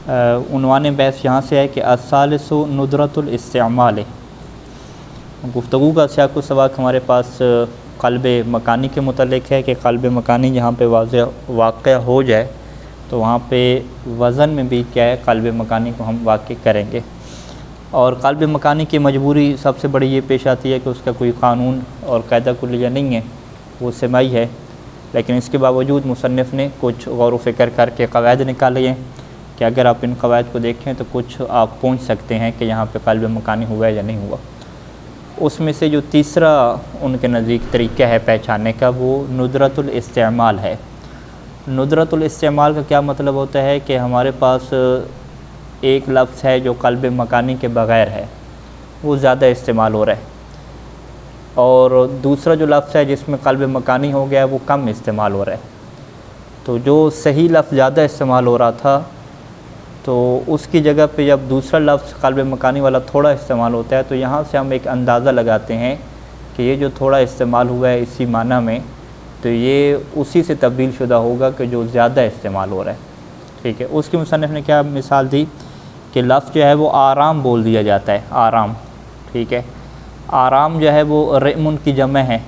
عنوان بحث یہاں سے ہے کہ الثالث ندرۃ الاستعمال. گفتگو کا سیاق و سباق ہمارے پاس قلب مکانی کے متعلق ہے کہ قلب مکانی جہاں پہ واقع ہو جائے تو وہاں پہ وزن میں بھی کیا ہے قلب مکانی کو ہم واقع کریں گے. اور قلب مکانی کی مجبوری سب سے بڑی یہ پیش آتی ہے کہ اس کا کوئی قانون اور قاعدہ کلیہ نہیں ہے، وہ سماعی ہے. لیکن اس کے باوجود مصنف نے کچھ غور و فکر کر کے قواعد نکالے ہیں کہ اگر آپ ان قواعد کو دیکھیں تو کچھ آپ پہنچ سکتے ہیں کہ یہاں پہ قلب مکانی ہوا ہے یا نہیں ہوا. اس میں سے جو تیسرا ان کے نزدیک طریقہ ہے پہچاننے کا وہ ندرۃ الاستعمال ہے. ندرۃ الاستعمال کا کیا مطلب ہوتا ہے کہ ہمارے پاس ایک لفظ ہے جو قلب مکانی کے بغیر ہے، وہ زیادہ استعمال ہو رہا ہے، اور دوسرا جو لفظ ہے جس میں قلب مکانی ہو گیا ہے وہ کم استعمال ہو رہا ہے. تو جو صحیح لفظ زیادہ استعمال ہو رہا تھا تو اس کی جگہ پہ جب دوسرا لفظ قلب مکانی والا تھوڑا استعمال ہوتا ہے تو یہاں سے ہم ایک اندازہ لگاتے ہیں کہ یہ جو تھوڑا استعمال ہوا ہے اسی معنی میں تو یہ اسی سے تبدیل شدہ ہوگا کہ جو زیادہ استعمال ہو رہا ہے. ٹھیک ہے. اس کی مصنف نے کیا مثال دی کہ لفظ جو ہے وہ آرام بول دیا جاتا ہے، آرام. ٹھیک ہے. آرام جو ہے وہ رئمن کی جمع ہے،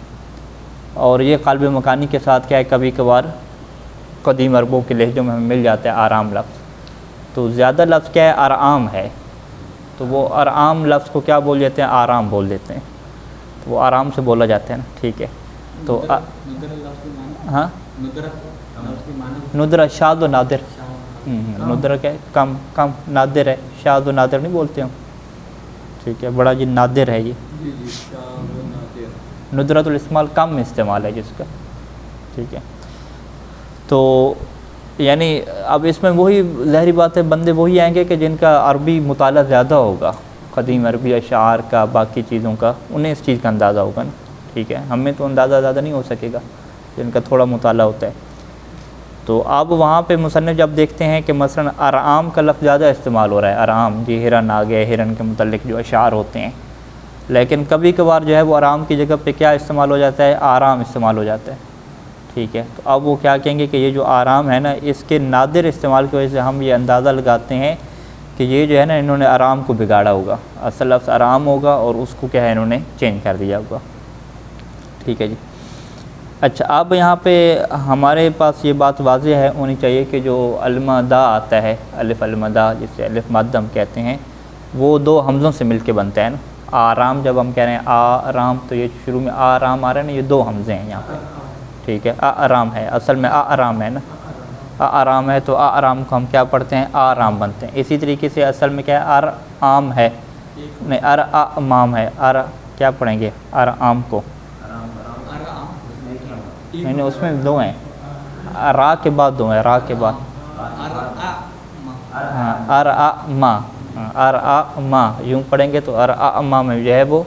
اور یہ قلب مکانی کے ساتھ کیا ہے کبھی کبھار قدیم عربوں کے لہجوں میں ہمیں مل جاتا ہے آرام لفظ. تو زیادہ لفظ کیا ہے ارعام ہے، تو وہ ارعام لفظ کو کیا بول دیتے ہیں آرام بول دیتے ہیں، تو وہ آرام سے بولا جاتا ہے نا. ٹھیک ہے. تو ہاں ندرہ شاذ و نادر. ندرہ کیا ہے کم کم، نادر ہے شاذ و نادر نہیں بولتے ہم. ٹھیک ہے. بڑا جی نادر ہے یہ ندرۃ الاستعمال کم استعمال ہے جس کا. ٹھیک ہے. تو یعنی اب اس میں وہی ظاہری بات ہے بندے وہی آئیں گے کہ جن کا عربی مطالعہ زیادہ ہوگا، قدیم عربی اشعار کا باقی چیزوں کا، انہیں اس چیز کا اندازہ ہوگا نا. ٹھیک ہے. ہمیں تو اندازہ زیادہ نہیں ہو سکے گا جن کا تھوڑا مطالعہ ہوتا ہے. تو اب وہاں پہ مصنف جب دیکھتے ہیں کہ مثلا ارعام کا لفظ زیادہ استعمال ہو رہا ہے، ارعام جی ہرن آ گئے، ہرن کے متعلق جو اشعار ہوتے ہیں، لیکن کبھی کبھار جو ہے وہ ارعام کی جگہ پہ کیا استعمال ہو جاتا ہے آرام استعمال ہو جاتا ہے. ٹھیک ہے. تو اب وہ کیا کہیں گے کہ یہ جو آرام ہے نا اس کے نادر استعمال کی وجہ سے ہم یہ اندازہ لگاتے ہیں کہ یہ جو ہے نا انہوں نے آرام کو بگاڑا ہوگا، اصل لفظ آرام ہوگا اور اس کو کیا ہے انہوں نے چینج کر دیا ہوگا. ٹھیک ہے جی. اچھا اب یہاں پہ ہمارے پاس یہ بات واضح ہے ہونی چاہیے کہ جو المدا آتا ہے، الف المدا جسے الف مد ہم کہتے ہیں، وہ دو حمزوں سے مل کے بنتا ہے نا. آرام جب ہم کہہ رہے ہیں آرام تو یہ شروع میں آرام آ رہا ہے نا، یہ دو حمزے ہیں یہاں پہ. ٹھیک ہے. آرام ہے، اصل میں آرام ہے نا، آرام ہے تو آرام کو ہم کیا پڑھتے ہیں آرام بنتے ہیں. اسی طریقے سے اصل میں کیا ہے ارعام ہے، نہیں ارعام ہے، کیا پڑھیں گے ارعام کو، نہیں اس میں دو ہیں، را کے بعد دو ہیں، را کے بعد ہاں ارعما، ارعما یوں پڑھیں گے تو ارعما میں جو ہے وہ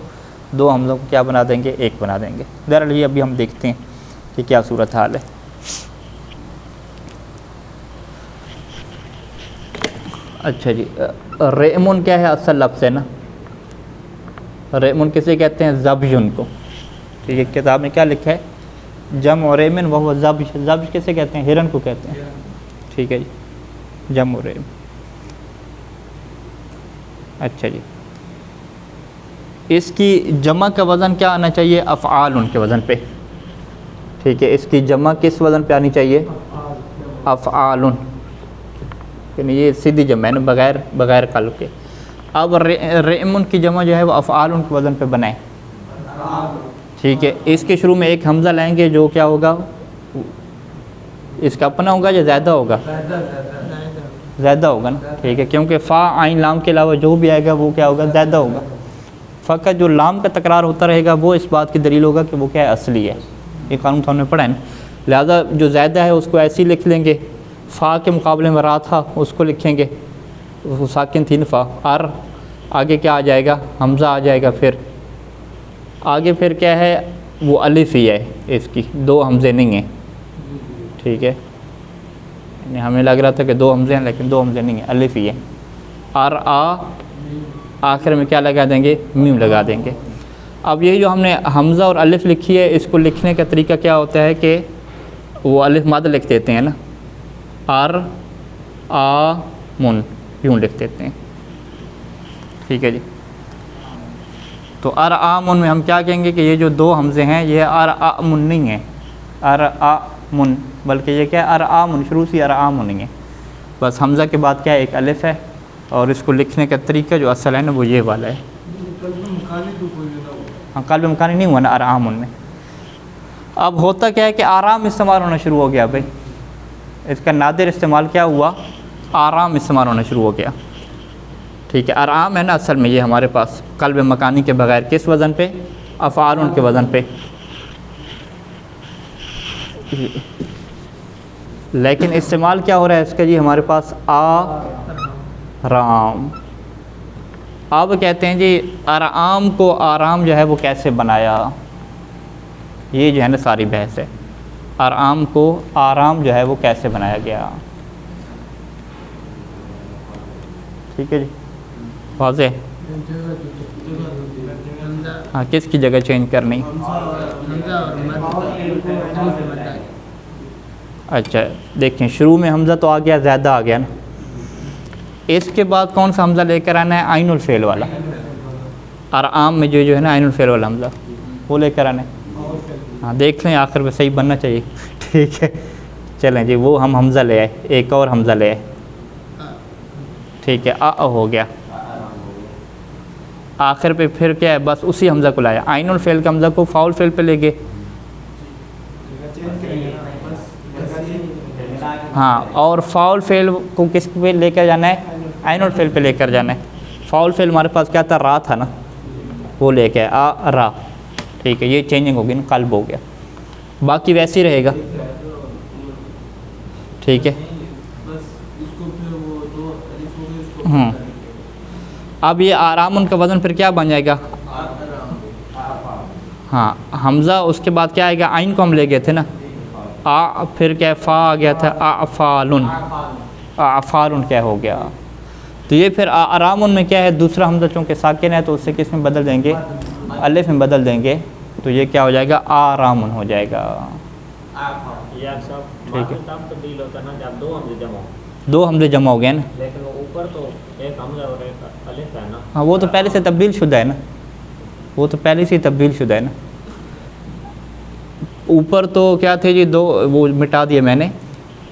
دو حمزوں کو کیا بنا دیں گے ایک بنا دیں گے. بہرحال یہ ابھی ہم دیکھتے ہیں کہ کیا صورت حال ہے. اچھا جی. ریمن کیا ہے اصل لفظ ہے نا، ریمن کسے کہتے ہیں زبجن کو. ٹھیک ہے. کتاب میں کیا لکھا ہے جمع ریمن وہ زبج، زبج کسے کہتے ہیں ہرن کو کہتے ہیں. ٹھیک ہے جی. جمع ریمن. اچھا جی. اس کی جمع کا وزن کیا آنا چاہیے افعال ان کے وزن پہ. ٹھیک ہے. اس کی جمع کس وزن پہ آنی چاہیے افعال، یعنی یہ سیدھی جمع ہے نا بغیر قلب کے. اب ریمن کی جمع جو ہے وہ افعال ان کے وزن پہ بنائیں. ٹھیک ہے. اس کے شروع میں ایک حمزہ لائیں گے جو کیا ہوگا اس کا اپنا ہوگا یا زیادہ ہوگا، زیادہ ہوگا نا. ٹھیک ہے. کیونکہ فا عین لام کے علاوہ جو بھی آئے گا وہ کیا ہوگا زیادہ ہوگا. فقط جو لام کا تکرار ہوتا رہے گا وہ اس بات کی دلیل ہوگا کہ وہ کیا ہے اصلی ہے. یہ قانون تو ہم نے پڑھا ہے نا. لہذا جو زیادہ ہے اس کو ایسے ہی لکھ لیں گے، فا کے مقابلے میں را تھا اس کو لکھیں گے، وہ ساکن تھی نا فا. آگے کیا آ جائے گا حمزہ آ جائے گا، پھر آگے پھر کیا ہے وہ الف ہی ہے، اس کی دو حمزے نہیں ہیں. ٹھیک ہے. یعنی ہمیں لگ رہا تھا کہ دو حمزے ہیں لیکن دو حمزے نہیں ہیں، الف ہی ہے. آخر میں کیا لگا دیں گے میم لگا دیں گے. اب یہ جو ہم نے حمزہ اور الف لکھی ہے اس کو لکھنے کا طریقہ کیا ہوتا ہے کہ وہ الف مد لکھ دیتے ہیں نا، من یوں لکھ دیتے ہیں، ٹھیک ہے جی۔ تو ارعامن میں ہم کیا کہیں گے کہ یہ جو دو حمزے ہیں یہ ارعامن نہیں ہیں، ارعامن، بلکہ یہ کیا ہے ارعامن، شروع سے ارعامن نہیں ہے، بس حمزہ کے بعد کیا ہے ایک الف ہے، اور اس کو لکھنے کا طریقہ جو اصل ہے نا وہ یہ والا ہے۔ ہاں قلب مکانی نہیں ہوا نا ارعامن میں۔ اب ہوتا کیا ہے کہ آرام استعمال ہونا شروع ہو گیا بھائی، اس کا نادر استعمال کیا ہوا، آرام استعمال ہونا شروع ہو گیا، ٹھیک ہے۔ ارعام ہے نا اصل میں یہ ہمارے پاس قلب مکانی کے بغیر کس وزن پہ، افعال کے وزن پہ، لیکن استعمال کیا ہو رہا ہے اس کا جی ہمارے پاس آرام۔ اب کہتے ہیں جی ارعام کو آرام جو ہے وہ کیسے بنایا، یہ جو ہے نا ساری بحث ہے، ارعام کو آرام جو ہے وہ کیسے بنایا گیا، ٹھیک ہے جی، واضح؟ ہاں کس کی جگہ چینج کرنی؟ اچھا دیکھیں شروع میں حمزہ تو آ گیا، زیادہ آ گیا نا، اس کے بعد کون سا حمزہ لے کر آنا ہے، عین الفعل والا، ارعام میں جو ہے نا عین الفعل والا حمزہ وہ لے کر آنا ہے۔ ہاں دیکھ لیں آخر میں صحیح بننا چاہیے، ٹھیک ہے چلیں جی، وہ ہم حمزہ لے آئے، ایک اور حمزہ لے آئے، ٹھیک ہے، ہو گیا، آخر پہ پھر کیا ہے بس اسی حمزہ کو لایا، عین الفعل کا حمزہ کو فاؤل فعل پہ لے گئے، ہاں اور فاؤل فعل کو کس پہ لے کر جانا ہے، عین الفعل پہ لے کر جانا ہے۔ فاؤل فعل ہمارے پاس کیا تھا، را تھا نا، وہ لے کے را، ٹھیک ہے، یہ چینجنگ ہوگی نا، قلب ہو گیا، باقی ویسے ہی رہے گا، ٹھیک ہے۔ اب یہ آرامن کا وزن پھر کیا بن جائے گا، ہاں حمزہ اس کے بعد کیا آئے گا، عین کو ہم لے گئے تھے نا، پھر کیا فا آ گیا تھا، افعالن، افعالن کیا ہو گیا، تو یہ پھر آرامن میں کیا ہے، دوسرا حمزہ چونکہ ساکن ہے تو اس سے کس میں بدل دیں گے، الف میں بدل دیں گے، تو یہ کیا ہو جائے گا، آرامن ہو جائے گا، ٹھیک ہے۔ دو حمزے جمع ہو گئے نا، لیکن اوپر تو ایک حمزہ اور ایک الف ہے نا، ہاں وہ تو پہلے سے تبدیل شدہ ہے نا، وہ تو پہلے سے تبدیل شدہ ہے نا، اوپر تو کیا تھے جی دو، وہ مٹا دیے میں نے،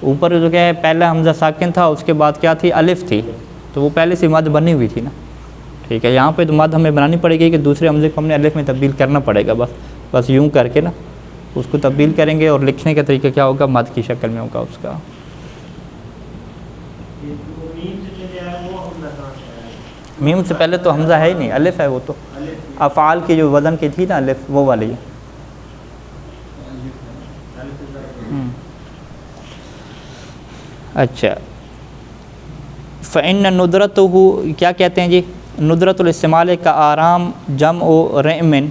اوپر جو کیا ہے پہلا حمزہ ساکن تھا، اس کے بعد کیا تھی، الف تھی، تو وہ پہلے سے مد بنی ہوئی تھی نا، ٹھیک ہے۔ یہاں پہ تو مد ہمیں بنانی پڑے گی کہ دوسرے حمزے کو ہم نے الف میں تبدیل کرنا پڑے گا، بس یوں کر کے نا اس کو تبدیل کریں گے، اور لکھنے کا طریقہ کیا ہوگا، مد کی شکل میں ہوگا اس کا۔ میم سے پہلے تو حمزہ ہے ہی نہیں، الف ہے، وہ تو افعال کی جو وزن کی تھی نا الف، وہ والی ہے۔ اچھا فإن ندرتہ کیا کہتے ہیں جی، ندرت الاستعمال کا آرام جمع و رعمن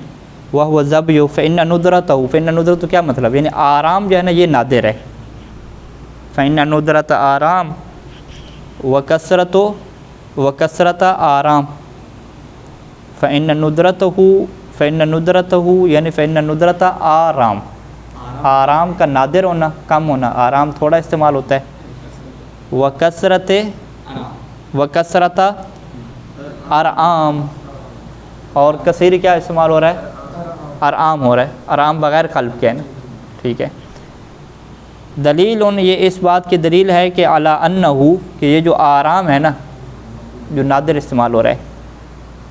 وهو ضبی، فإن ندرتہ، فإن ندرتہ کیا مطلب، یعنی آرام جو ہے نا یہ نادر ہے، فإن ندرت آرام وکثرت آرام، فإن ندرتہ یعنی فإن ندرت آرام، آرام کا نادر ہونا، کم ہونا، آرام تھوڑا استعمال ہوتا ہے، وکثرت ارعام، اور کثیر کیا استعمال ہو رہا ہے، ارعام ہو رہا ہے، ارعام بغیر قلب کے ہے نا، ٹھیک ہے۔ دلیل یہ اس بات کی دلیل ہے کہ علی انہ، کہ یہ جو آرام ہے نا جو نادر استعمال ہو رہا ہے،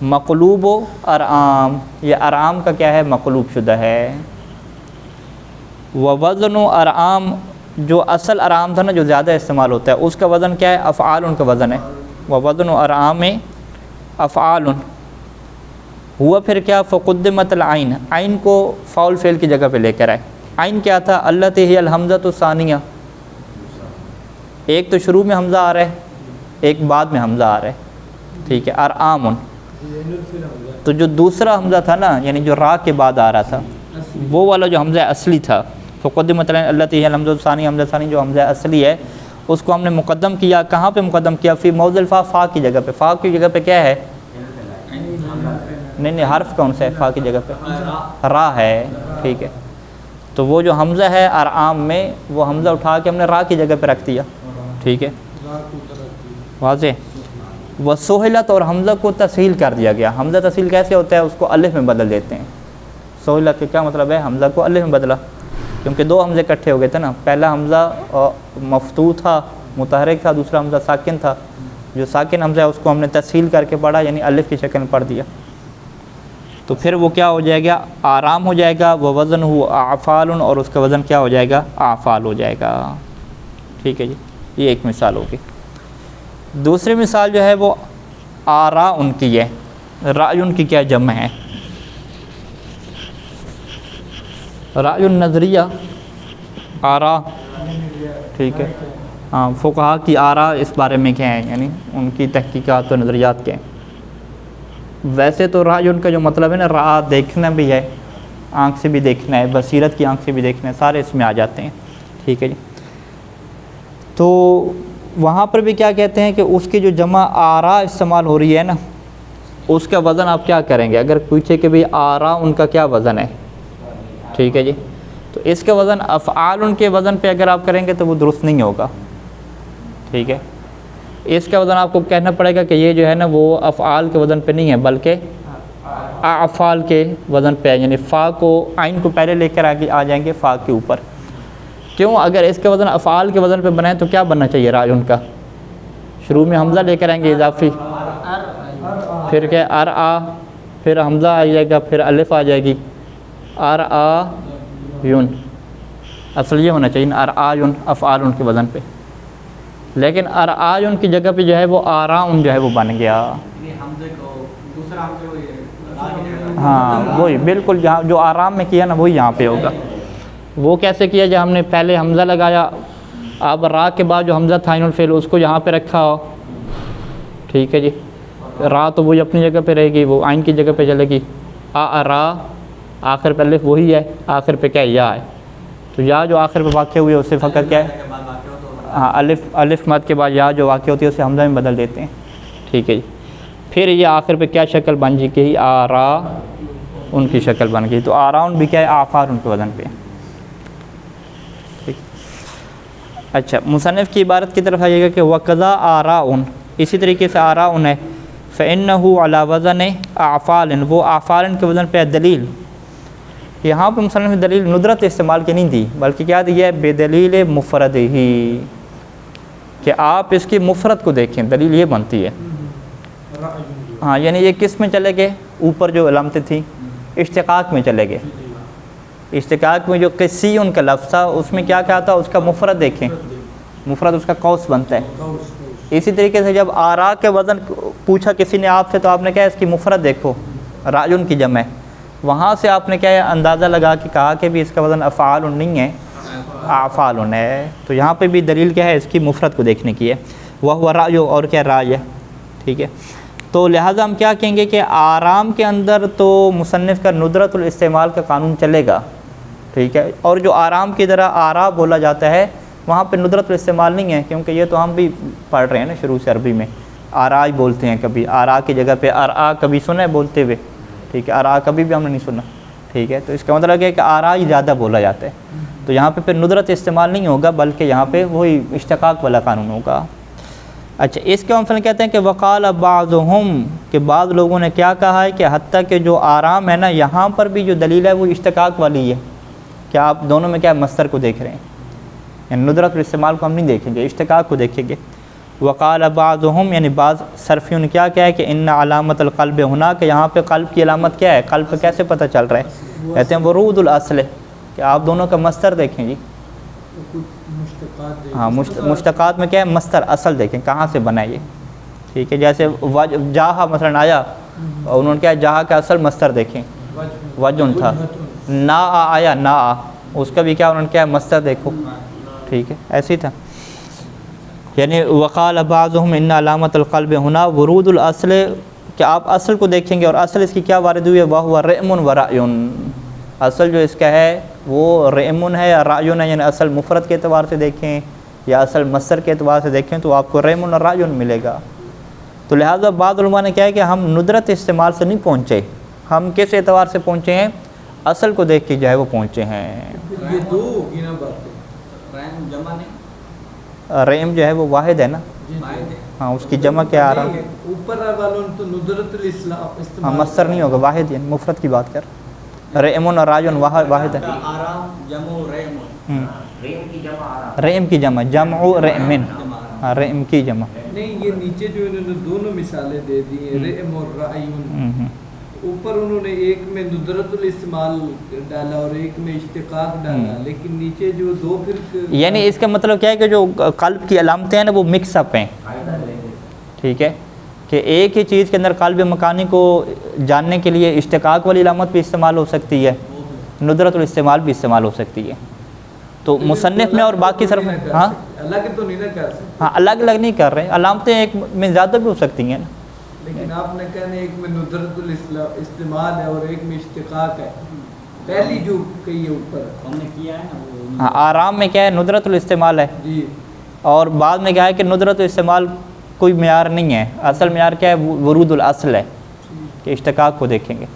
مقلوب و ارعام، یہ ارعام کا کیا ہے، مقلوب شدہ ہے، ووزن و ارعام، جو اصل ارعام تھا نا جو زیادہ استعمال ہوتا ہے اس کا وزن کیا ہے، افعال کا وزن ہے، ووزن و ارعام افعال، ہوا پھر کیا، فقدمت العین، عین کو فاؤل فعل کی جگہ پہ لے کر آئے، عین کیا تھا، التی ہی الحمزۃ الثانیہ، ایک تو شروع میں حمزہ آ رہا ہے، ایک بعد میں حمزہ آ رہا ہے، ٹھیک ہے، ارعام، تو جو دوسرا حمزہ تھا نا یعنی جو را کے بعد آ رہا تھا وہ والا جو حمزہ اصلی تھا، فقدمت العین التی ہی الحمزۃ الثانیہ، حمزہ ثانی جو حمزہ اصلی ہے اس کو ہم نے مقدم کیا، کہاں پہ مقدم کیا، فی موضع الفا، فا کی جگہ پہ، فا کی جگہ پہ کیا ہے، نہیں حرف کون سا ہے، فا کی جگہ پہ را ہے، ٹھیک ہے، تو وہ جو حمزہ ہے ارعام میں وہ حمزہ اٹھا کے ہم نے را کی جگہ پہ رکھ دیا، ٹھیک ہے، واضح۔ وسہلت اور حمزہ کو تسہیل کر دیا گیا. حمزہ تسہیل کیسے ہوتا ہے؟ اس کو الف میں بدل دیتے ہیں. سہولت کا کیا مطلب ہے؟ حمزہ کو الف میں بدلا، کیونکہ دو حمزے اکٹھے ہو گئے تھے نا. پہلا حمزہ مفتوح تھا، متحرک تھا، دوسرا حمزہ ساکن تھا. جو ساکن حمزہ ہے اس کو ہم نے تسہیل کر کے پڑھا، یعنی الف کی شکل میں پڑھ دیا. تو پھر وہ کیا ہو جائے گا؟ آرام ہو جائے گا. وہ وزن ہو اعفال، اور اس کا وزن کیا ہو جائے گا؟ اعفال ہو جائے گا. ٹھیک ہے جی، یہ ایک مثال ہوگی. دوسری مثال جو ہے وہ آرا ان کی ہے. رائے ان کی کیا جمع ہے؟ رائے النظریہ آرا. ٹھیک ہے، ہاں فقہا کی آرا اس بارے میں کیا ہے، یعنی ان کی تحقیقات و نظریات کیا ہیں. ویسے تو رائے ان کا جو مطلب ہے نا، را دیکھنا بھی ہے، آنکھ سے بھی دیکھنا ہے، بصیرت کی آنکھ سے بھی دیکھنا ہے، سارے اس میں آ جاتے ہیں. ٹھیک ہے جی. تو وہاں پر بھی کیا کہتے ہیں کہ اس کی جو جمع آرا استعمال ہو رہی ہے نا، اس کا وزن آپ کیا کریں گے؟ اگر پوچھے کہ بھئی آرا ان کا کیا وزن ہے، ٹھیک ہے جی، تو اس کا وزن افعال ان کے وزن پہ اگر آپ کریں گے تو وہ درست نہیں ہوگا. ٹھیک ہے، اس کا وزن آپ کو کہنا پڑے گا کہ یہ جو ہے نا وہ افعال کے وزن پہ نہیں ہے، بلکہ افعال کے وزن پہ ہے. یعنی فا کو، عین کو پہلے لے کر آگے آ جائیں گے فا کے اوپر. کیوں؟ اگر اس کا وزن افعال کے وزن پہ بنائے تو کیا بننا چاہیے رائے ان کا؟ شروع میں حمزہ لے کر آئیں گے اضافی، پھر کیا ارآ، پھر حمزہ آ جائے گا، پھر الف آ جائے گی، ارآ یون. اصل یہ ہونا چاہیے ارآ یون افعال ان کے وزن پہ. لیکن ارآ یون کی جگہ پہ جو ہے وہ آرا ان جو ہے وہ بن گیا. ہاں وہی بالکل جہاں جو آرام میں کیا نا وہی یہاں پہ ہوگا. وہ کیسے کیا؟ جب ہم نے پہلے حمزہ لگایا، اب را کے بعد جو حمزہ تھا عین الفعل اس کو یہاں پہ رکھا ہو. ٹھیک ہے جی، را تو وہی اپنی جگہ پہ رہے گی، وہ عین کی جگہ پہ چلے گی. را آخر پہ الف وہی ہے، آخر پہ کیا ہے؟ یا ہے. تو یا جو آخر پہ واقع ہوئی ہے اس سے فقط کیا ہے؟ ہاں الف مد کے بعد یا جو واقع ہوتی ہے اسے حمزہ میں بدل دیتے ہیں. ٹھیک ہے جی، پھر یہ آخر پہ کیا شکل بن جی گئی؟ آرا ان کی شکل بن گئی. تو آراؤن بھی کیا ہے؟ آفار ان کے وزن پہ. اچھا، مصنف کی عبارت کی طرف آئیے گا کہ وَقَضَا آرَاءٌ، اسی طریقے سے آراء ہے. فَإِنَّهُ عَلَى وَزَنِ أَعْفَالٍ، وہ آفال کے وزن پہ دلیل. یہاں پہ مصنف نے دلیل ندرت استعمال کی نہیں دی، بلکہ کیا دی ہے؟ بے دلیل مفرد ہی، کہ آپ اس کی مفرد کو دیکھیں. دلیل یہ بنتی ہے. ہاں یعنی یہ کس میں چلے گئے؟ اوپر جو علامتیں تھیں اشتقاق میں چلے گئے. اشتقاق میں جو قصی ان کا لفظ تھا اس میں کیا کہا تھا؟ اس کا مفرد دیکھیں، مفرد اس کا قوس بنتا ہے. اسی طریقے سے جب آرا کے وزن پوچھا کسی نے آپ سے تو آپ نے کہا اس کی مفرد دیکھو، راجن کی جمع ہے. وہاں سے آپ نے کیا ہے؟ اندازہ لگا کے کہا کہ بھی اس کا وزن افعال نہیں ہے، اعفال ہے. تو یہاں پہ بھی دلیل کیا ہے؟ اس کی مفرد کو دیکھنے کی ہے. وہ رائے، اور کیا رائے ہے. ٹھیک ہے، تو لہٰذا ہم کیا کہیں گے کہ آرام کے اندر تو مصنف کا ندرت الاستعمال کا قانون چلے گا. ٹھیک ہے، اور جو آرام کی طرح آرا بولا جاتا ہے وہاں پہ ندرت الاستعمال نہیں ہے، کیونکہ یہ تو ہم بھی پڑھ رہے ہیں نا شروع سے عربی میں. آرا ہی بولتے ہیں، کبھی آرا کی جگہ پہ ارآ کبھی سنا ہے بولتے ہوئے. ٹھیک ہے، ارآ کبھی بھی ہم نے نہیں سنا. ٹھیک ہے، تو اس کا مطلب ہے کہ آرا ہی زیادہ بولا جاتا ہے. تو یہاں پہ پھر ندرت استعمال نہیں ہوگا، بلکہ یہاں پہ وہی اشتقاق والا قانون ہوگا. اچھا، اس کے مثلا کہتے ہیں کہ وقال بعضهم، کہ بعض لوگوں نے کیا کہا ہے کہ حتیٰ کہ جو آرام ہے نا یہاں پر بھی جو دلیل ہے وہ اشتقاق والی ہے، کہ آپ دونوں میں کیا مصدر کو دیکھ رہے ہیں. یعنی ندرت الاستعمال کو ہم نہیں دیکھیں گے، اشتقاق کو دیکھیں گے. وقال بعضهم، یعنی بعض صرفیوں نے کیا کہا ہے کہ ان علامت القلب ہونا، کہ یہاں پہ قلب کی علامت کیا ہے؟ قلب پہ کیسے پتہ چل رہا ہے؟ کہتے ہیں ورود الاصل، کہ آپ دونوں کا مصدر دیکھیں جی. ہاں مشتقات میں کیا ہے؟ مصدر اصل دیکھیں کہاں سے بنا ہے یہ. ٹھیک ہے، جیسے جاہا مثلا آیا، اور انہوں نے کیا جاہا کا اصل مصدر دیکھیں، وجن تھا. نا آیا، نا اس کا بھی کیا انہوں نے کیا مصدر دیکھو. ٹھیک ہے، ایسے ہی تھا. یعنی وقال بعضهم ان علامت القلب ہونا ورود الاصل، کہ آپ اصل کو دیکھیں گے، اور اصل اس کی کیا وارد ہوئی ہے؟ وہ رئم و رأیٌ، اصل جو اس کا ہے وہ رئم ہے یا رأیٌ ہے. یعنی اصل مفرد کے اعتبار سے دیکھیں یا اصل مصدر کے اعتبار سے دیکھیں تو آپ کو رئم و رأیٌ ملے گا. تو لہٰذا بعض علماء نے کیا ہے کہ ہم ندرت استعمال سے نہیں پہنچے، ہم کس اعتبار سے پہنچے ہیں؟ اصل کو دیکھ کے جو ہے وہ پہنچے ہیں. یہ دو ہوگی نا بات، ریم جمع نہیں، ریم جو ہے وہ واحد ہے نا. ہاں اس کی جمع کیا آ رہا؟ اوپر والوں تو ندرت الاسلام ہاں استعمال مصدر نہیں ہوگا، واحد ہے، مفرد کی بات کر. رئم اور راجن واحد ہے. آرام جمع رحم، ریم کی جمع آرام. رئم کی جمع جمع رئمن. ہاں رئم کی جمع. نہیں، یہ نیچے جو انہوں نے دونوں مثالیں دے دی ہیں، رئم اور رعیون. اوپر انہوں نے ایک میں ندرت الاستعمال ڈالا اور ایک میں اشتقاق ڈالا، لیکن نیچے جو دو پھر یعنی اس کا مطلب کیا ہے کہ جو قلب کی علامتیں ہیں نا وہ مکس اپ ہیں. ٹھیک ہے کہ ایک ہی چیز کے اندر قلب مکانی کو جاننے کے لیے اشتقاق والی علامت بھی استعمال ہو سکتی ہے، ندرت الاستعمال بھی استعمال ہو سکتی ہے. تو مصنف میں اور باقی صرف ہاں الگ تو نہیں نہ کر سکتے. ہاں الگ الگ نہیں کر رہے، علامتیں ایک میں زیادہ بھی ہو سکتی ہیں نا. لیکن آپ نے کہنا ایک میں ندرت الاستعمال ہے اور ایک میں اشتقاق ہے. پہلی جو کہی ہے اوپر ہم نے کیا ہے نا وہ ہاں آرام میں کیا ہے ندرت الاستعمال ہے، جی، اور بعد میں کیا ہے کہ ندرت الاستعمال کوئی معیار نہیں ہے. اصل معیار کیا ہے؟ ورود الاصل ہے کہ اشتقاق کو دیکھیں گے.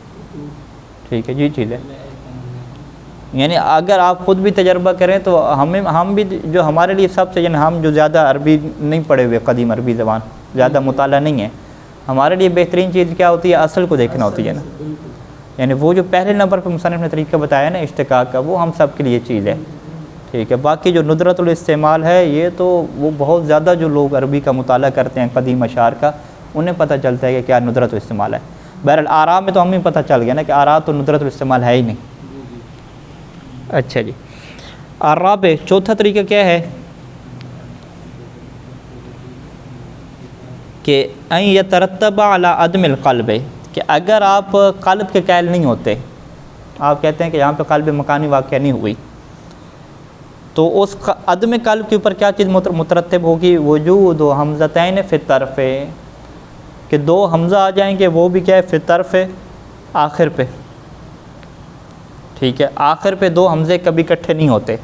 ٹھیک ہے جی چیز ہے. یعنی اگر آپ خود بھی تجربہ کریں تو ہم بھی جو ہمارے لیے سب سے، یعنی ہم جو زیادہ عربی نہیں پڑھے ہوئے، قدیم عربی زبان زیادہ مطالعہ نہیں ہے، ہمارے لیے بہترین چیز کیا ہوتی ہے؟ اصل کو دیکھنا ہوتی ہے نا. یعنی وہ جو پہلے نمبر پہ مصنف نے طریقہ بتایا نا اشتقاق کا، وہ ہم سب کے لیے چیز ہے. ٹھیک ہے. باقی جو ندرت الاستعمال ہے یہ تو وہ بہت زیادہ جو لوگ عربی کا مطالعہ کرتے ہیں قدیم اشعار کا، انہیں پتہ چلتا ہے کہ کیا ندرت الاستعمال ہے. بہرحال آرام میں تو ہمیں پتہ چل گیا نا کہ آرام تو ندرت الاستعمال ہے ہی نہیں. اچھا جی. الرابع، چوتھا طریقہ کیا ہے کہ ان یترتب علی عدم القلب، کہ اگر آپ قلب کے قائل نہیں ہوتے، آپ کہتے ہیں کہ یہاں پہ قلب مکانی واقع نہیں ہوئی، تو اس عدم قلب کے اوپر کیا چیز مترتب ہوگی؟ وجود و حمزتین فی الطرف، کہ دو حمزہ آ جائیں گے، وہ بھی کیا ہے؟ فی الطرف، آخر پہ. ٹھیک ہے. آخر پہ دو حمزے کبھی اکٹھے نہیں ہوتے.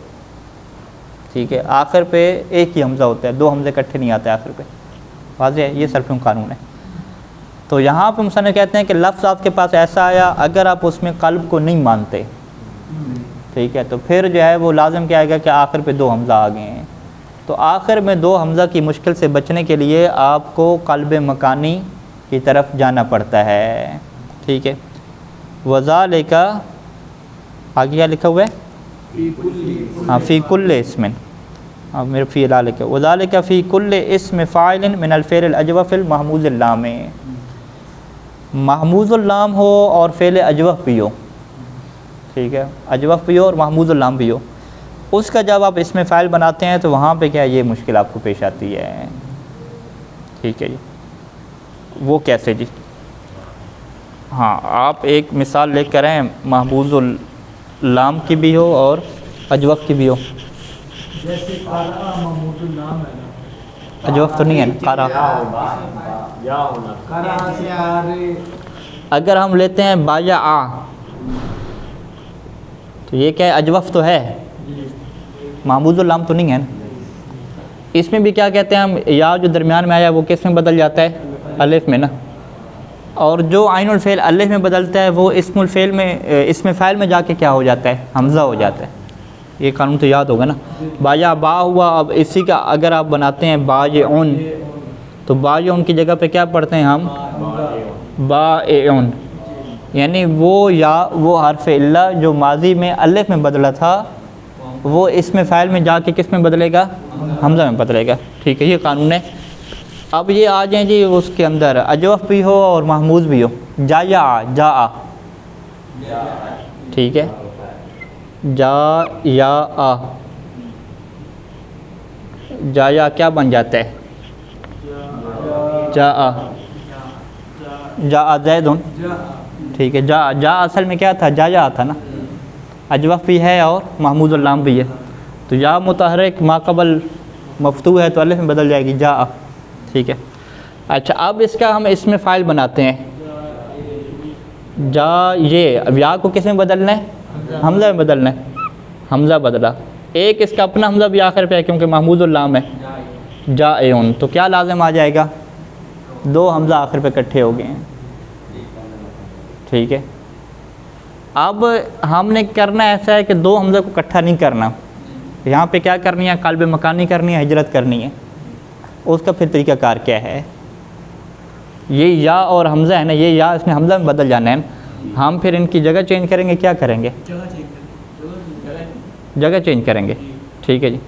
ٹھیک ہے. آخر پہ ایک ہی حمزہ ہوتا ہے، دو حمزے اکٹھے نہیں آتے آخر پہ. واضح ہے، یہ صرف قانون ہے. تو یہاں پہ مصنف کہتے ہیں کہ لفظ آپ کے پاس ایسا آیا، اگر آپ اس میں قلب کو نہیں مانتے، ٹھیک ہے، تو پھر جو ہے وہ لازم کیا آئے گا کہ آخر پہ دو حمزہ آ گئے ہیں. تو آخر میں دو حمزہ کی مشکل سے بچنے کے لیے آپ کو قلب مکانی کی طرف جانا پڑتا ہے. ٹھیک ہے. وذالک، آگے کیا لکھا ہوا ہے؟ ہاں فی کل اسم، اب میرے فی ذالک، وذالک فی کل اسم فاعل من الفعل الاجوف المحموز اللام، محموز اللام ہو اور فعل اجوف بھی ہو. ٹھیک ہے. اجوف بھی ہو اور محموز اللام بھی ہو، اس کا جب آپ اسم فاعل بناتے ہیں تو وہاں پہ کیا یہ مشکل آپ کو پیش آتی ہے. ٹھیک ہے جی. وہ کیسے جی؟ ہاں آپ ایک مثال لے کر آئیں، محموز اللام کی بھی ہو اور اجوف کی بھی ہو. جیسے قارا محمود النام ہے نا، اجوف تو نہیں ہے نا، قارا. یا ہونا. قارا سے قارے، اگر ہم لیتے ہیں بایا آ، تو یہ کیا ہے؟ اجوف تو ہے، محموز اللام تو نہیں ہے نا. اس میں بھی کیا کہتے ہیں ہم؟ یا جو درمیان میں آیا وہ کس میں بدل جاتا ہے؟ الف میں نا. اور جو عین الفعل الف میں بدلتا ہے وہ اسم الفعل میں، اسم فاعل میں جا کے کیا ہو جاتا ہے؟ حمزہ ہو جاتا ہے. یہ قانون تو یاد ہوگا نا. بایا با ہوا، اب اسی کا اگر آپ بناتے ہیں باجعون، تو باجعون کی جگہ پہ کیا پڑھتے ہیں ہم؟ باعون. یعنی وہ یا وہ حرف اللہ جو ماضی میں الف میں بدلا تھا وہ اسم فاعل میں جا کے کس میں بدلے گا؟ حمزہ میں بدلے گا. ٹھیک ہے. یہ قانون ہے. اب یہ آ جائیں جی اس کے اندر اجوف بھی ہو اور محموز بھی ہو. جا جا، ٹھیک ہے، جا یا آ، جا یا کیا بن جاتا ہے؟ جا آ، جا آ زیدن. ٹھیک ہے. جا اصل میں کیا تھا؟ جا تھا نا. اجوف بھی ہے اور محموز اللام بھی ہے، تو یا متحرک ما قبل مفتوح ہے تو الف میں بدل جائے گی جا. ٹھیک ہے. اچھا اب اس کا ہم اسم فاعل بناتے ہیں. جا، یہ اب یا کو کس میں بدلنا ہے؟ حمزہ میں بدلنا ہے. حمزہ بدلا، ایک اس کا اپنا حمزہ بھی آخر پہ ہے کیونکہ محموز اللام ہے، جا ایون، تو کیا لازم آ جائے گا؟ دو حمزہ آخر پہ اکٹھے ہو گئے ہیں. ٹھیک ہے. اب ہم نے کرنا ایسا ہے کہ دو حمزہ کو اکٹھا نہیں کرنا. یہاں پہ کیا کرنی ہے؟ قلب مکانی کرنی ہے، ہجرت کرنی ہے. اس کا پھر طریقہ کار کیا ہے؟ یہ یا اور حمزہ ہے نا، یہ یا اس نے حمزہ میں بدل جانا ہے نا، ہم پھر ان کی جگہ چینج کریں گے، کیا کریں گے؟ جگہ چینج کریں گے، ٹھیک ہے جی۔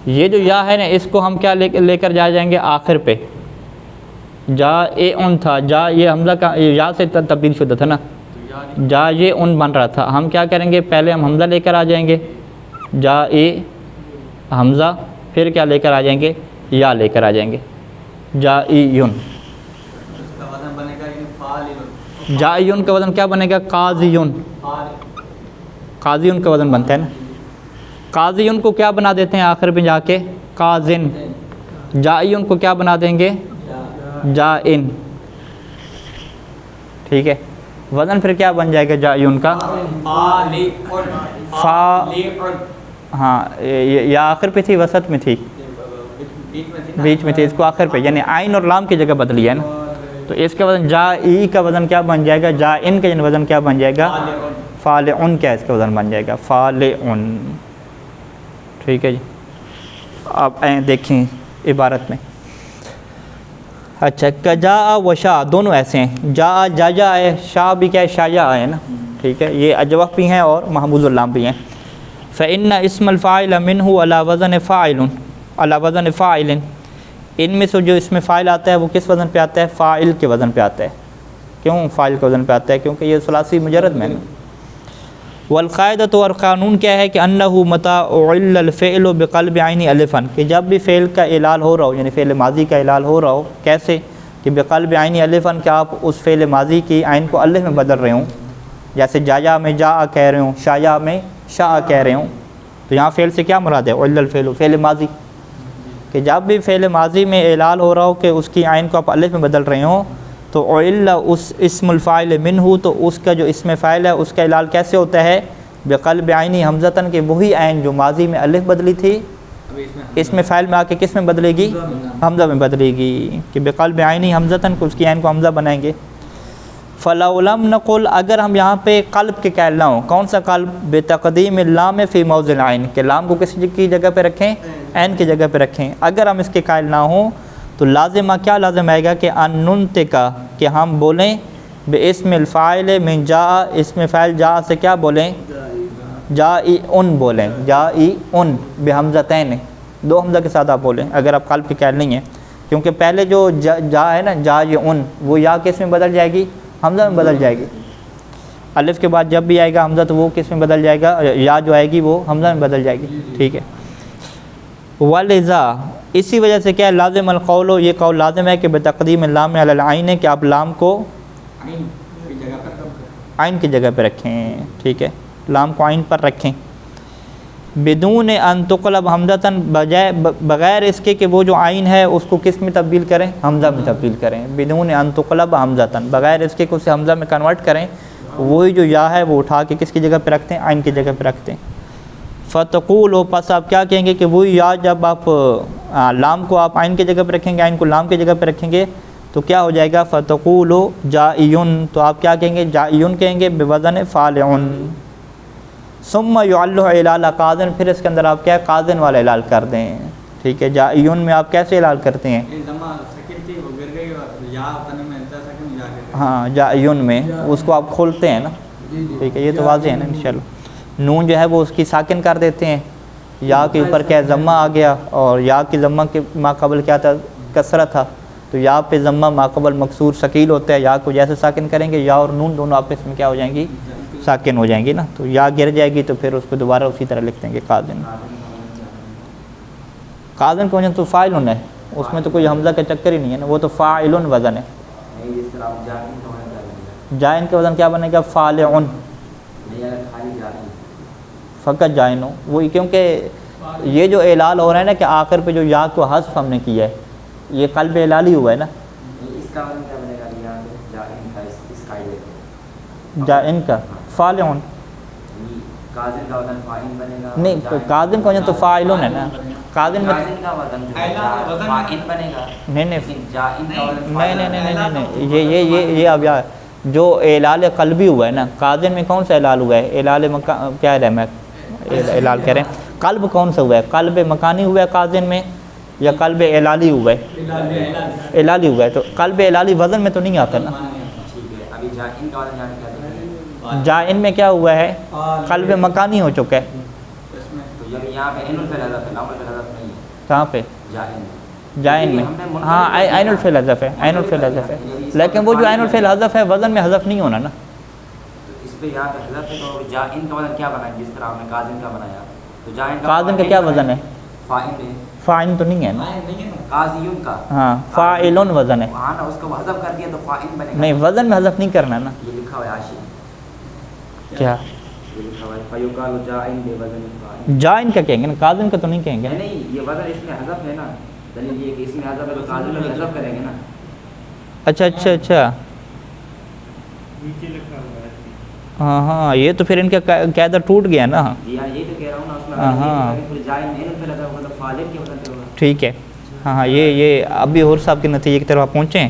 یہ جو یا ہے نا اس کو ہم کیا لے کر جائیں گے آخر پہ، جا اے ان تھا، جا یہ حمزہ کا یا سے تبدیل شدہ تھا نا، جا یہ ان بن رہا تھا، ہم کیا کریں گے؟ پہلے ہم حمزہ لے کر آ جائیں گے، جا اے حمزہ، پھر کیا لے کر آ جائیں گے؟ یا لے کر آ جائیں گے، جا یون۔ جا یون کا وزن کیا بنے گا؟ قاضیون۔ قاضیون کا وزن بنتا ہے نا، قاضیون کو کیا بنا دیتے ہیں آخر میں جا کے؟ قاضن۔ جائیون کو کیا بنا دیں گے؟ جائن، ٹھیک ہے۔ وزن پھر کیا بن جائے گا جائیون کا؟ فا، ہاں یا آخر پہ تھی وسط میں تھی؟ بیچ میں تھی، اس کو آخر پہ، یعنی عین اور لام کی جگہ بدلی ہے نا، تو اس کا وزن جائی کا وزن کیا بن جائے گا؟ جائن کا وزن کیا بن جائے گا؟ فالعن، کیا اس کا وزن بن جائے گا؟ فالعن، ٹھیک ہے جی۔ اب دیکھیں عبارت میں، اچھا کجا و شا دونوں ایسے ہیں، جا جاجا ہے، شا بھی کیا ہے؟ شاجا ہے نا، ٹھیک ہے، یہ اجوف بھی ہیں اور محمود اللام بھی ہیں۔ فإن اسم الفاعل منہ علی وزن فاعل، علی وزن فاعل، ان میں سے جو اسم فاعل آتا ہے وہ کس وزن پہ آتا ہے؟ فاعل کے وزن پہ آتا ہے۔ کیوں فاعل کے وزن پہ آتا ہے؟ کیونکہ یہ ثلاثی مجرد میں ہے نا۔ والقاعدۃ، اور قانون کیا ہے کہ انہ متی اعل الفعل بقلب عین الفا، کہ جب بھی فعل کا اعلال ہو رہا ہو، یعنی فعل ماضی کا اعلال ہو رہا ہو، کیسے کہ بقلب عین الفا، کہ آپ اس فعل ماضی کی عین کو الف میں بدل رہے ہوں، جیسے جایا میں جا کہہ رہے ہوں، شایا میں شاء کہہ رہے ہوں، تو یہاں فعل سے کیا مراد ہے؟ اعل الفعل، فعل ماضی، کہ جب بھی فعل ماضی میں اعلال ہو رہا ہو کہ اس کی عین کو آپ الف میں بدل رہے ہوں، تو اعل اس اسم الفاعل منہ، تو اس کا جو اسم فاعل ہے اس کا اعلال کیسے ہوتا ہے؟ بقلب عین حمزتاً، کہ وہی عین جو ماضی میں الف بدلی تھی اس میں فاعل میں آ کے کس میں بدلے گی؟ حمزہ میں بدلے گی، کہ بقلب عین حمزتاً، کہ اس کی عین کو حمزہ بنائیں گے۔ فلو لم نقل، اگر ہم یہاں پہ قلب کے قائل نہ ہوں، کون سا قلب؟ بتقدیم اللام فی موضع العین، کہ لام کو کس کی جگہ پہ رکھیں؟ عین کی جگہ پہ رکھیں۔ اگر ہم اس کے قائل نہ ہوں تو لازمہ کیا لازم آئے گا؟ کہ ان ننطق، کہ ہم بولیں باسم الفاعل من جاء، اسم فاعل جاء سے کیا بولیں؟ جائعن بولیں، جائعن بحمزتین، دو حمزہ کے ساتھ آپ بولیں اگر آپ قلب کے قائل نہیں ہیں، کیونکہ پہلے جو جا ہے نا جائعن، وہ یا کس میں بدل جائے گی؟ حمزہ میں بدل جائے گی۔ الف کے بعد جب بھی آئے گا حمزہ تو وہ کس میں بدل جائے گا؟ یا جو آئے گی وہ حمزہ میں بدل جائے گی، ٹھیک ہے۔ ولذا، اسی وجہ سے کیا ہے؟ لازم القول، یہ قول لازم ہے کہ بتقدیم اللام علی العین، کہ آپ لام کو عین کی جگہ پہ رکھیں، ٹھیک ہے، لام کو عین پر رکھیں، بدون ان تقلب حمزتاً، بغیر اس کے کہ وہ جو عین ہے اس کو کس میں تبدیل کریں؟ حمزہ میں تبدیل کریں، بدون ان تقلب حمزتاً، بغیر اس کے کہ اسے حمزہ میں کنورٹ کریں، وہی جو یا ہے وہ اٹھا کے کس کی جگہ پہ رکھتے ہیں؟ عین کی جگہ پہ رکھتے ہیں۔ فتقول، پس آپ کیا کہیں گے کہ وہی یا جب آپ لام کو آپ عین کی جگہ پہ رکھیں گے، عین کو لام کی جگہ پہ رکھیں گے تو کیا ہو جائے گا؟ فتقول جائعن، تو آپ کیا کہیں گے؟ جائعن کہیں گے بوزن فالعن۔ ثم یعلہ اعلال قاذن، پھر اس کے اندر آپ کیا قاذن والا اعلال کر دیں، ٹھیک ہے۔ جائعن میں آپ کیسے اعلال کرتے ہیں؟ ہاں جائعن میں اس کو آپ کھولتے ہیں نا، ٹھیک ہے، یہ تو واضح ہے نا انشاءاللہ۔ نون جو ہے وہ اس کی ساکن کر دیتے ہیں، یا کے اوپر کیا ضمہ آ گیا، اور یا کی ضمہ کے ماقبل کیا تھا؟ کسرہ تھا، تو یا پہ ضمہ ماقبل مکسور ثقیل ہوتا ہے، یا کو جیسے ساکن کریں گے یا اور نون دونوں آپس میں کیا ہو جائیں گی؟ ساکن ہو جائیں گی نا، تو یا گر جائے گی تو پھر اس کو دوبارہ اسی طرح لکھتے ہیں کہ قاذن۔ قاذن کا وزن تو فاعل ہے، اس میں تو کوئی حمزہ کا چکر ہی نہیں ہے نا، وہ تو فاعل وزن ہے۔ جائن کا وزن کیا بنے گا؟ فالعن، فقط جائن ہو وہی، کیونکہ یہ جو اعلال ہو رہا ہے نا کہ آخر پہ جو یا کو حذف ہم نے کیا ہے، یہ قلب اعلال ہی ہوا ہے نا۔ جائن کا فالعن نہیں، قاذن کا وزن تو فاعلن ہے نا، قاذن میں نہیں، یہ اب جو اعلال قلبی ہوا ہے نا، قاذن میں کون سا اعلال ہوا ہے؟ اعلال کیا ہے؟ میں اعلال کہہ رہے ہیں قلب کون سا ہوا ہے؟ قلب مکانی ہوا ہے قازن میں یا قلب اعلالی ہوا ہے؟ اعلالی ہوا ہے. تو قلب اعلالی وزن میں تو نہیں آتا نا. ٹھیک ہے. ابھی جائن کا وزن جانے کیا دیکھیں گے. جائن میں کیا ہوا ہے؟ قلب مکانی ہو چکا ہے. تو یہاں پہ عین الفعل حذف ہے، لام الفعل حذف نہیں ہے. کہاں پہ؟ جائن میں. جائن میں ہاں عین الفعل حذف ہے، عین الفعل حذف ہے، لیکن وہ جو عین الفعل حذف ہے وزن میں حذف نہیں ہونا نا. تو اس پہ یہاں پہ حذف ہے تو جائن کا وزن کیا بنائیں جس طرح ہم نے قازن کا بنایا. تو جائن قازن کا کیا وزن ہے؟ فاعل ہے. فاعل تو نہیں ہے نا. قاضیون کا ہاں فاعلون وزن ہے. ہاں نا، اس کو حذف کر دیا تو فاعل بنے گا. نہیں وزن میں حذف نہیں کرنا نا. یہ لکھا ہوا ہے عاشی، کیا یہ لکھا ہوا ہے فیقال جائن بے وزن فاعل. جائن کا کہیں گے نا، قازن کا تو نہیں کہیں گے. نہیں یہ وزن اس میں حذف ہے نا، دلیل یہ کہ اس میں حذف ہے تو قازن میں حذف کریں گے نا. اچھا اچھا اچھا ہاں ہاں یہ تو پھر ان کا قاعدہ ٹوٹ گیا نا. جی ہاں یہی تو کہہ رہا ہوں نا، اس میں ہاں پھر جائن عین الفعل حذف ہوگا تو فاعل کے وزن پہ ہوگا. ٹھیک ہے. ہاں ہاں یہ ابھی اور صاحب کے نتیجے کی طرف پہنچے.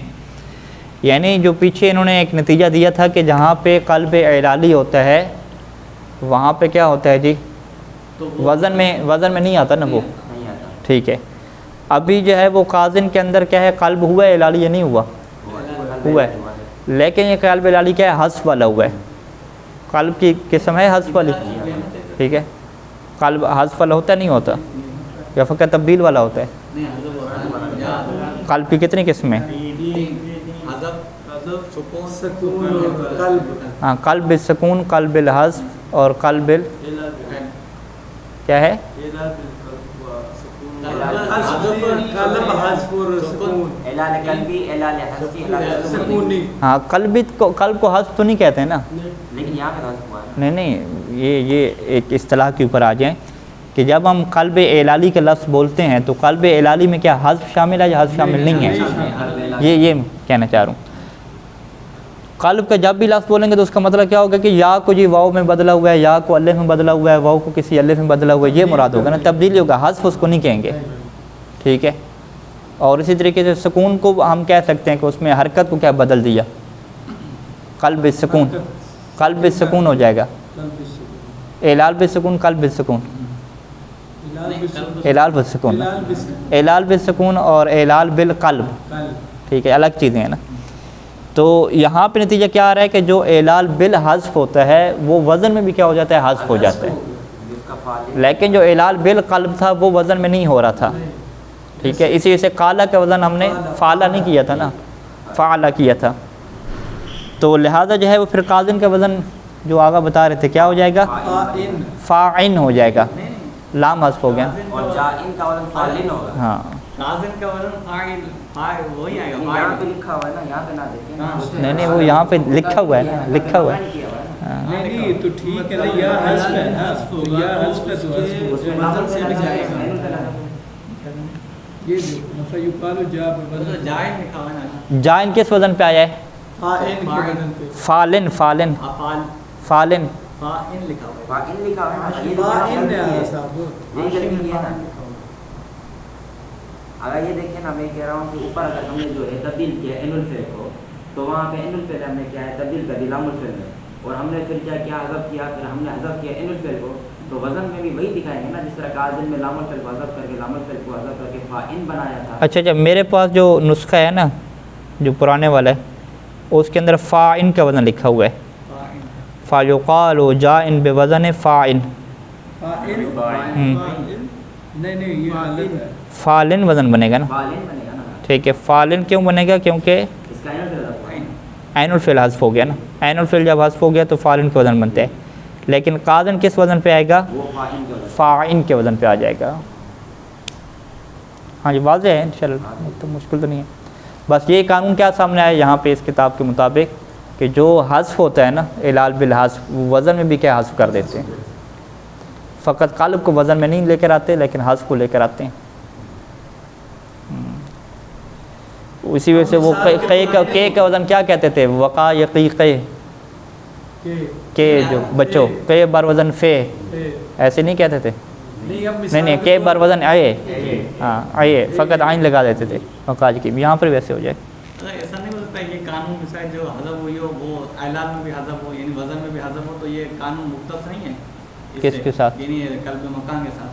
یعنی جو پیچھے انہوں نے ایک نتیجہ دیا تھا کہ جہاں پہ قلب اعلالی ہوتا ہے وہاں پہ کیا ہوتا ہے جی؟ وزن میں نہیں آتا نا وہ. نہیں آتا. ٹھیک ہے. ابھی جو ہے وہ قازن کے اندر کیا ہے؟ قلب ہوا ہے، اعلالی یہ نہیں ہوا. ہوا ہے لیکن یہ قلب اعلالی کیا ہے؟ حذف والا ہوا ہے. قلب کی قسم ہے حذف والی. ٹھیک ہے. قلب حذف والا ہوتا نہیں ہوتا یا فقط تبدیل والا ہوتا ہے؟ قلب کی کتنی قسمیں؟ ہاں قلب السکون، قلب الحذف اور قلب کیا ہے؟ اعلان قلبی، اعلان حذفی، اعلان سکونی. ہاں قلب کو حذف تو نہیں کہتے ہیں نا. لیکن یہاں پہ حذف ہوا ہے. نہیں یہ ایک اصطلاح کے اوپر آ جائیں کہ جب ہم قلب اعلالی کا لفظ بولتے ہیں تو قلب اعلالی میں کیا حذف شامل ہے یا حذف شامل نہیں ہے؟ یہ کہنا چاہ رہا ہوں. قلب کا جب بھی لفظ بولیں گے تو اس کا مطلب کیا ہوگا کہ یا کو جی واو میں بدلا ہوا ہے، یا کو الف میں بدلا ہوا ہے، واو کو کسی الف میں بدلا ہوا ہے، یہ مراد ہوگا نا. تبدیلی ہوگا، حذف اس کو نہیں کہیں گے. ٹھیک ہے. اور اسی طریقے سے سکون کو ہم کہہ سکتے ہیں کہ اس میں حرکت کو کیا بدل دیا؟ قلب السکون، قلب السکون ہو جائے گا. اعلال بالسکون، قلب بالسکون، اعلال بالسکون، اعلال بالسکون اور اعلال بالقلب. ٹھیک ہے، الگ چیزیں ہیں نا. تو یہاں پہ نتیجہ کیا آ رہا ہے کہ جو اعلال بالحذف ہوتا ہے وہ وزن میں بھی کیا ہو جاتا ہے؟ حذف ہو جاتا ہے. لیکن جو اعلال بالقلب تھا وہ وزن میں نہیں ہو رہا تھا. ٹھیک ہے. اسی وجہ سے قالا کا وزن ہم نے فعلا نہیں کیا تھا نا، فعلا کیا تھا. تو لہٰذا جو ہے وہ پھر قازن کا وزن جو آگا بتا رہے تھے کیا ہو جائے گا؟ فاعن ہو جائے گا. لام حذف ہو گیا. اور جائن کا وزن فاعلن ہوگا. ہاں قازن کا وزن فاعل وہی آئے گا. یہاں پہ لکھا ہوا ہے نا، یہاں پہ نہ دیکھیں. نہیں وہ یہاں پہ لکھا ہوا ہے نا، لکھا ہوا ہے. نہیں تو ٹھیک ہے نا، یا حذف ہے نا، تو یا حذف ہے تو حذف وزن سے بھی جائے گا. یہ دیکھو فیقال جا بوزن جائن لکھا ہوا ہے نا. جائن کس وزن پہ آیا ہے؟ فاعل کے وزن پہ. Fallen, fallen, fallen. فاعل لکھا ہوا ہے. فاعل لکھا ہوا ہے نا. فاعل نے آیا صاحب. یہ غلطی کی ہے نا. اگر یہ دیکھیں نا، میں کہہ رہا ہوں کہ اوپر اگر ہم نے جو ہے تبدیل کیا عین الفعل کو، تو وہاں پہ عین الفعل ہم نے کیا ہے تبدیل کر دی لام الفعل میں، اور ہم نے پھر کیا کیا حذف کیا، پھر ہم نے حذف کیا عین الفعل کو. تو وزن میں بھی وہی دکھائیں گے نا، جس طرح قازن میں لام الفعل کو حذف کر کے لام الفعل کو حذف کر کے فاعن بنایا تھا. اچھا اچھا میرے پاس جو نسخہ ہے نا جو پرانے والا ہے اس کے اندر فاعن کا وزن لکھا ہوا ہے. فیقال جائن بوزن فاعن. نہیں یہ غلط ہے. فالن وزن بنے گا نا. فاعلن بنے گا نا. ٹھیک ہے. فالن کیوں بنے گا؟ کیونکہ اس کا عین الفعل حذف ہوا ہے. عین الفعل حذف ہو گیا نا. عین الفعل جب حذف ہو گیا تو فالن کا وزن بنتا ہے. لیکن قازن کس وزن پہ آئے گا؟ وہ فاعل کے وزن. فاعن کے وزن پہ آ جائے گا. ہاں جی واضح ہے انشاءاللہ، تو مشکل تو نہیں ہے. بس یہ قانون کیا سامنے آیا یہاں پہ اس کتاب کے مطابق کہ جو حذف ہوتا ہے نا اعلال بالحذف، وزن میں بھی کیا حذف کر دیتے ہیں. فقط قلب کو وزن میں نہیں لے کر آتے لیکن حذف کو لے کر آتے ہیں. اسی وجہ سے وہ کے کا وزن کیا کہتے تھے؟ وقا یقیقے کے جو بچوں کے بر وزن فے ایسے نہیں کہتے تھے. نہیں کے بر وزن آئے. ہاں آئے فقط عین لگا دیتے تھے وقاج کی. یہاں پر ویسے ہو جائے. ایسا نہیں ہو سکتا یہ قانون مثال جو حذف ہوئی ہو وہ اعلان میں بھی حذف ہو، یعنی وزن میں بھی حذف ہو، تو یہ قانون مختص نہیں ہے کس کے ساتھ؟ یعنی قلب مکان کے ساتھ.